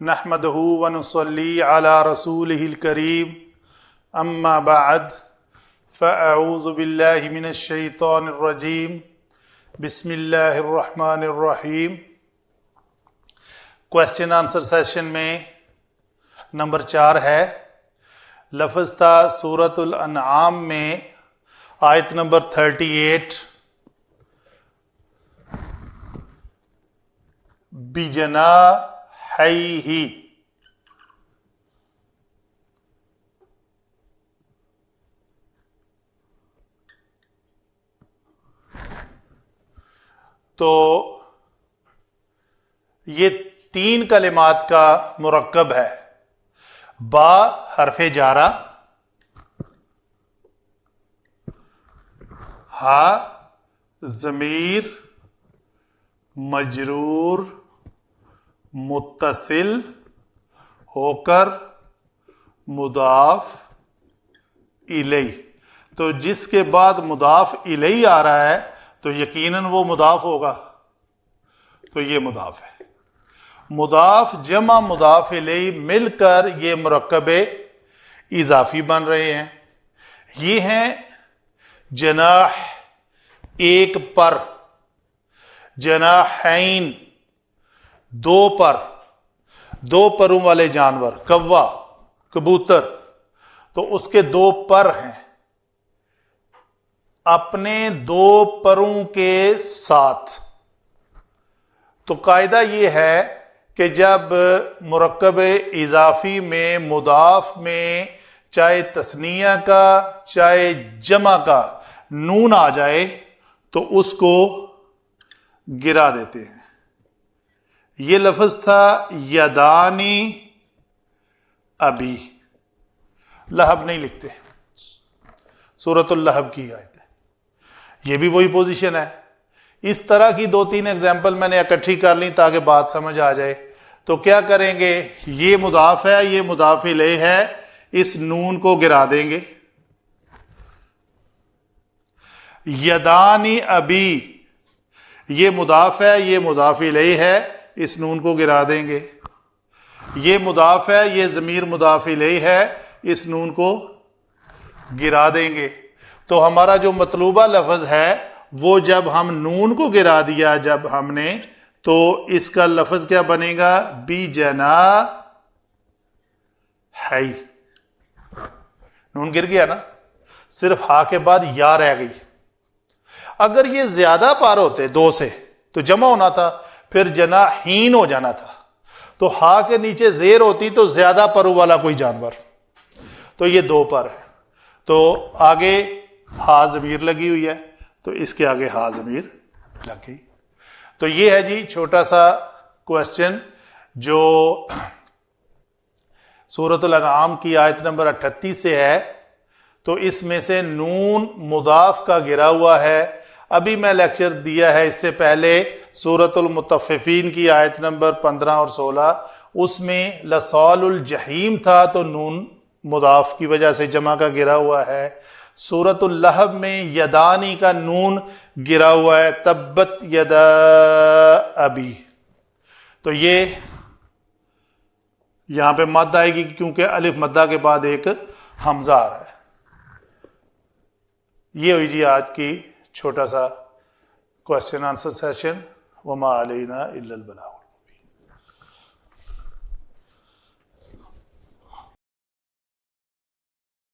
نحمده ونصلي على رسوله الكريم اما بعد فاعوذ بالله من الشیطان الرجیم بسم اللہ الرحمن الرحیم۔ کوشچن آنسر سیشن میں نمبر 4 ہے، لفظ تھا سورۃ الانعام میں آیت نمبر 38 بجناحیہ، تو یہ 3 کلمات کا مرکب ہے۔ با حرف جارہ، ہا ضمیر مجرور متصل ہو کر مضاف الیہ، تو جس کے بعد مضاف الیہ آ رہا ہے تو یقیناً وہ مضاف ہوگا، تو یہ مضاف ہے۔ مضاف جمع مضاف الیہ مل کر یہ مرکب اضافی بن رہے ہیں۔ یہ ہیں جناح، ایک پر، جناحین دو پر، دو پروں والے جانور، کوا کبوتر، تو اس کے 2 پر ہیں، اپنے 2 پروں کے ساتھ۔ تو قاعدہ یہ ہے کہ جب مرکب اضافی میں مضاف میں چاہے تثنیہ کا چاہے جمع کا نون آ جائے تو اس کو گرا دیتے ہیں۔ یہ لفظ تھا یدانی ابی، لہب نہیں لکھتے، سورۃ اللہب کی آیت ہے، یہ بھی وہی پوزیشن ہے۔ اس طرح کی 2-3 ایگزامپل میں نے اکٹھی کر لی تاکہ بات سمجھ آ جائے۔ تو کیا کریں گے، یہ مضاف ہے، یہ مضاف الیہ ہے، اس نون کو گرا دیں گے۔ یدانی ابی، یہ مضاف ہے، یہ مضاف الیہ ہے، اس نون کو گرا دیں گے۔ یہ مضاف ہے، یہ ضمیر مضاف الیہ ہے، اس نون کو گرا دیں گے۔ تو ہمارا جو مطلوبہ لفظ ہے وہ جب ہم نون کو گرا دیا جب ہم نے، تو اس کا لفظ کیا بنے گا، بجناحی۔ نون گر گیا نا، صرف ہا کے بعد یا رہ گئی۔ اگر یہ زیادہ پار ہوتے 2 سے تو جمع ہونا تھا، پھر جناحین ہو جانا تھا، تو ہا کے نیچے زیر ہوتی تو زیادہ پروں والا کوئی جانور، تو یہ 2 پر ہے، تو آگے ہا ضمیر لگی ہوئی ہے، تو اس کے آگے ہا ضمیر لگ گئی۔ تو یہ ہے جی چھوٹا سا کوشچن جو سورۃ الانعام کی آیت نمبر 38 سے ہے۔ تو اس میں سے نون مضاف کا گرا ہوا ہے۔ ابھی میں لیکچر دیا ہے اس سے پہلے سورۃ المطففین کی آیت نمبر 15 اور 16، اس میں لصال الجحیم تھا تو نون مضاف کی وجہ سے جمع کا گرا ہوا ہے۔ سورۃ اللہب میں یدانی کا نون گرا ہوا ہے، تبت یدا ابی، تو یہ یہاں پہ مد آئے گی کیونکہ الف مدہ کے بعد ایک حمزہ آ رہا ہے۔ یہ ہوئی جی آج کی چھوٹا سا کوشچن آنسر سیشن۔ وما علینا الا البلاغ۔